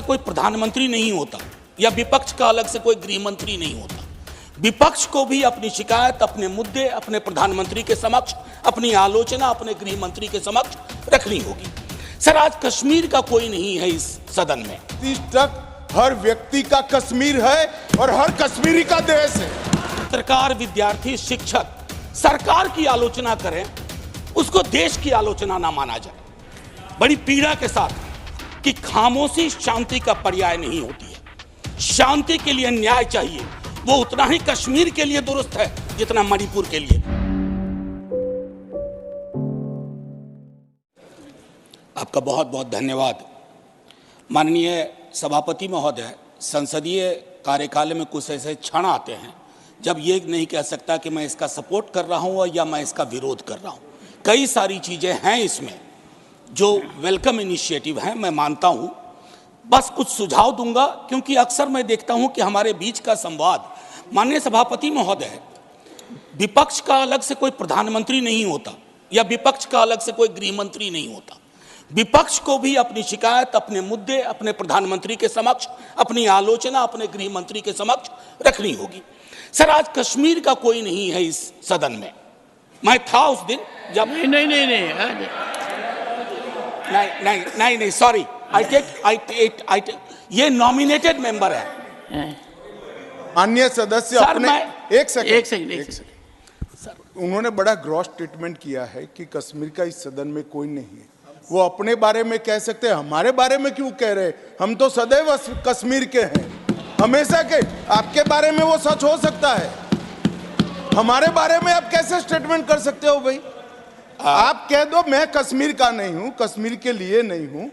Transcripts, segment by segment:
कोई प्रधानमंत्री नहीं होता या विपक्ष का अलग से कोई गृह मंत्री नहीं होता। विपक्ष को भी अपनी शिकायत, अपने मुद्दे अपने प्रधानमंत्री के समक्ष, अपनी आलोचना अपने गृह मंत्री के समक्ष रखनी होगी। सर, आज कश्मीर का कोई नहीं है इस सदन में। 30 तक हर व्यक्ति का कश्मीर है और हर कश्मीरी का देश है। पत्रकार, विद्यार्थी, शिक्षक सरकार की आलोचना करें, उसको देश की आलोचना ना माना जाए। बड़ी पीड़ा के साथ कि खामोशी शांति का पर्याय नहीं होती है। शांति के लिए न्याय चाहिए, वो उतना ही कश्मीर के लिए दुरुस्त है जितना मणिपुर के लिए। आपका बहुत बहुत धन्यवाद। माननीय सभापति महोदय, संसदीय कार्यकाल में कुछ ऐसे क्षण आते हैं जब ये नहीं कह सकता कि मैं इसका सपोर्ट कर रहा हूं या मैं इसका विरोध कर रहा हूं। कई सारी चीजें हैं इसमें जो वेलकम इनिशिएटिव हैं, मैं मानता हूं। बस कुछ सुझाव दूंगा, क्योंकि अक्सर मैं देखता हूं कि हमारे बीच का संवाद, माननीय सभापति महोदय, विपक्ष का अलग से कोई प्रधानमंत्री नहीं होता या विपक्ष का अलग से कोई गृह मंत्री नहीं होता। विपक्ष को भी अपनी शिकायत, अपने मुद्दे अपने प्रधानमंत्री के समक्ष, अपनी आलोचना अपने गृह मंत्री के समक्ष रखनी होगी। सर, आज कश्मीर का कोई नहीं है इस सदन में। मैं था उस दिन जब नहीं, सॉरी, ये नॉमिनेटेड मेंबर है। माननीय सदस्य अपने एक सेकंड सर, उन्होंने बड़ा ग्रॉस स्टेटमेंट किया है कि कश्मीर का इस सदन में कोई नहीं है। वो अपने बारे में कह सकते हैं, हमारे बारे में क्यों कह रहे? हम तो सदैव कश्मीर के हैं, हमेशा के। आपके बारे में वो सच हो सकता है, हमारे बारे में आप कैसे स्टेटमेंट कर सकते हो भाई? आप कह दो मैं कश्मीर का नहीं हूं, कश्मीर के लिए नहीं हूं,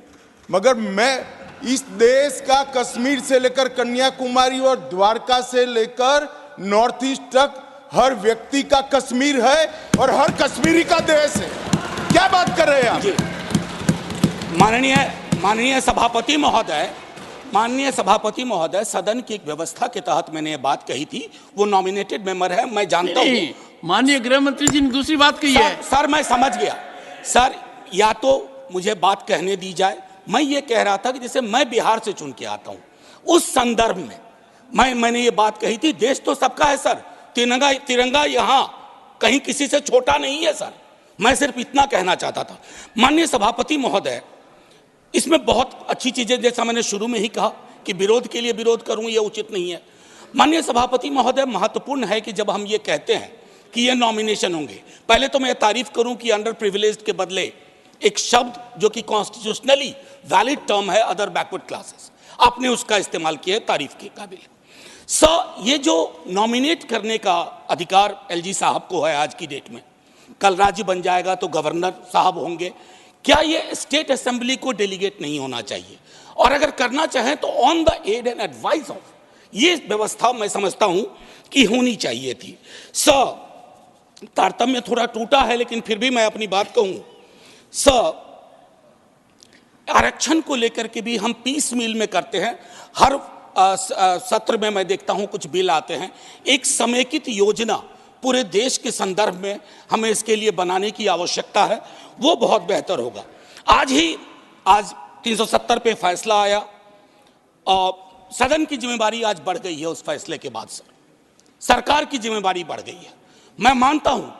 मगर मैं इस देश का कश्मीर से लेकर कन्याकुमारी और द्वारका से लेकर नॉर्थ ईस्ट तक हर व्यक्ति का कश्मीर है और हर कश्मीरी का देश है। क्या बात कर रहे हैं आप? माननीय सभापति महोदय, सदन की एक व्यवस्था के तहत मैंने ये बात कही थी। वो नॉमिनेटेड मेंबर है, मैं जानता हूँ। माननीय गृह मंत्री जी ने दूसरी बात कही है। सर, मैं समझ गया। सर, या तो मुझे बात कहने दी जाए। मैं ये कह रहा था कि जैसे मैं बिहार से चुन के आता हूँ, उस संदर्भ में मैंने ये बात कही थी। देश तो सबका है सर, तिरंगा यहाँ कहीं किसी से छोटा नहीं है सर। मैं सिर्फ इतना कहना चाहता था। माननीय सभापति महोदय, इसमें बहुत अच्छी चीजें, जैसा मैंने शुरू में ही कहा कि विरोध के लिए विरोध करूं ये उचित नहीं है। माननीय सभापति महोदय, महत्वपूर्ण है कि जब हम ये कहते हैं कि ये नॉमिनेशन होंगे, पहले तो मैं तारीफ करूं कि अंडर प्रिविलेज्ड के बदले एक शब्द जो कि कॉन्स्टिट्यूशनली वैलिड टर्म है, अदर बैकवर्ड क्लासेस, आपने उसका इस्तेमाल किया, तारीफ के काबिल। ये जो नॉमिनेट करने का अधिकार एलजी साहब को है आज की डेट में, कल राज्य बन जाएगा तो गवर्नर साहब होंगे। क्या ये स्टेट असेंबली को डेलीगेट नहीं होना चाहिए? और अगर करना चाहें तो on the ad and advice of, ये व्यवस्था मैं समझता हूं कि होनी चाहिए थी। तारतम्य थोड़ा टूटा है, लेकिन फिर भी मैं अपनी बात कहूं। आरक्षण को लेकर के भी हम पीस मील में करते हैं। हर सत्र में मैं देखता हूं कुछ बिल आते हैं। एक समेकित योजना पूरे देश के संदर्भ में हमें इसके लिए बनाने की आवश्यकता है, वो बहुत बेहतर होगा। आज 370 पे फैसला आया और सदन की जिम्मेदारी आज बढ़ गई है। उस फैसले के बाद सरकार की जिम्मेदारी बढ़ गई है। मैं मानता हूं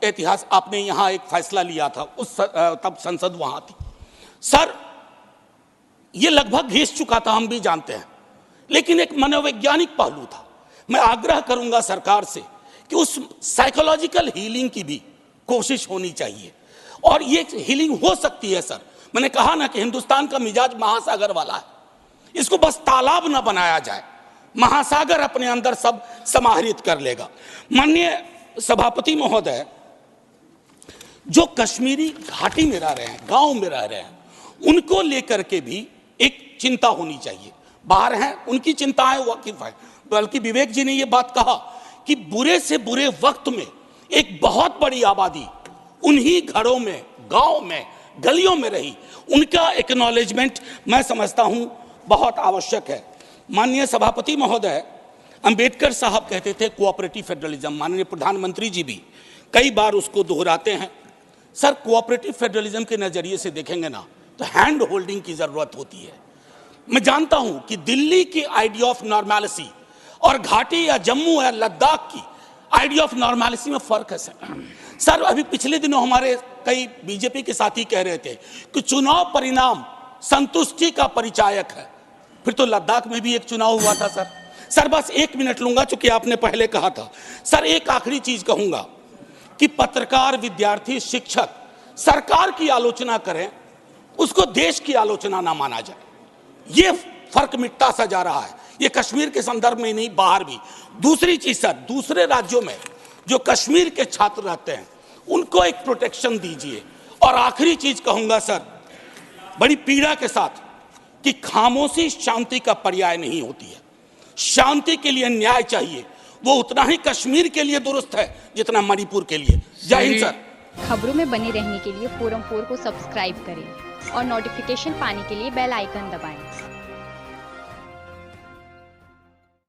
इतिहास, आपने यहां एक फैसला लिया था, तब संसद वहां थी सर, ये लगभग घिस चुका था, हम भी जानते हैं, लेकिन एक मनोवैज्ञानिक पहलू था। मैं आग्रह करूंगा सरकार से कि उस साइकोलॉजिकल हीलिंग की भी कोशिश होनी चाहिए, और ये हीलिंग हो सकती है सर। मैंने कहा ना कि हिंदुस्तान का मिजाज महासागर वाला है, इसको बस तालाब ना बनाया जाए, महासागर अपने अंदर सब समाहित कर लेगा। माननीय सभापति महोदय, जो कश्मीरी घाटी में रह रहे हैं, गांव में रह रहे हैं, उनको लेकर के भी एक चिंता होनी चाहिए। बाहर हैं, उनकी चिंताएं वाकिफ है, बल्कि विवेक जी ने यह बात कहा कि बुरे से बुरे वक्त में एक बहुत बड़ी आबादी उन्हीं घरों में, गांव में, गलियों में रही, उनका एक्नॉलेजमेंट मैं समझता हूं बहुत आवश्यक है। माननीय सभापति महोदय, अंबेडकर साहब कहते थे कोऑपरेटिव फेडरलिज्म, माननीय प्रधानमंत्री जी भी कई बार उसको दोहराते हैं। सर, कोऑपरेटिव फेडरलिज्म के नजरिए से देखेंगे ना तो हैंड होल्डिंग की जरूरत होती है। मैं जानता हूं कि दिल्ली की आइडिया ऑफ नॉर्मैलिटी और घाटी या जम्मू या लद्दाख की आइडिया ऑफ नॉर्मैलिटी में फर्क है सर। अभी पिछले दिनों हमारे कई बीजेपी के साथी कह रहे थे कि चुनाव परिणाम संतुष्टि का परिचायक है। फिर तो लद्दाख में भी एक चुनाव हुआ था सर। बस 1 मिनट लूंगा, चूंकि आपने पहले कहा था। सर, एक आखिरी चीज कहूंगा कि पत्रकार, विद्यार्थी, शिक्षक सरकार की आलोचना करें, उसको देश की आलोचना ना माना जाए। ये फर्क मिटता सा जा रहा है, ये कश्मीर के संदर्भ में नहीं, बाहर भी। दूसरी चीज सर, दूसरे राज्यों में जो कश्मीर के छात्र रहते हैं उनको एक प्रोटेक्शन दीजिए। और आखिरी चीज कहूंगा सर, बड़ी पीड़ा के साथ, कि खामोशी शांति का पर्याय नहीं होती है। शांति के लिए न्याय चाहिए, वो उतना ही कश्मीर के लिए दुरुस्त है जितना मणिपुर के लिए। जय हिंद सर। खबरों में बने रहने के लिए फोरम 4 को सब्सक्राइब करें और नोटिफिकेशन पाने के लिए बेल आइकन दबाएं।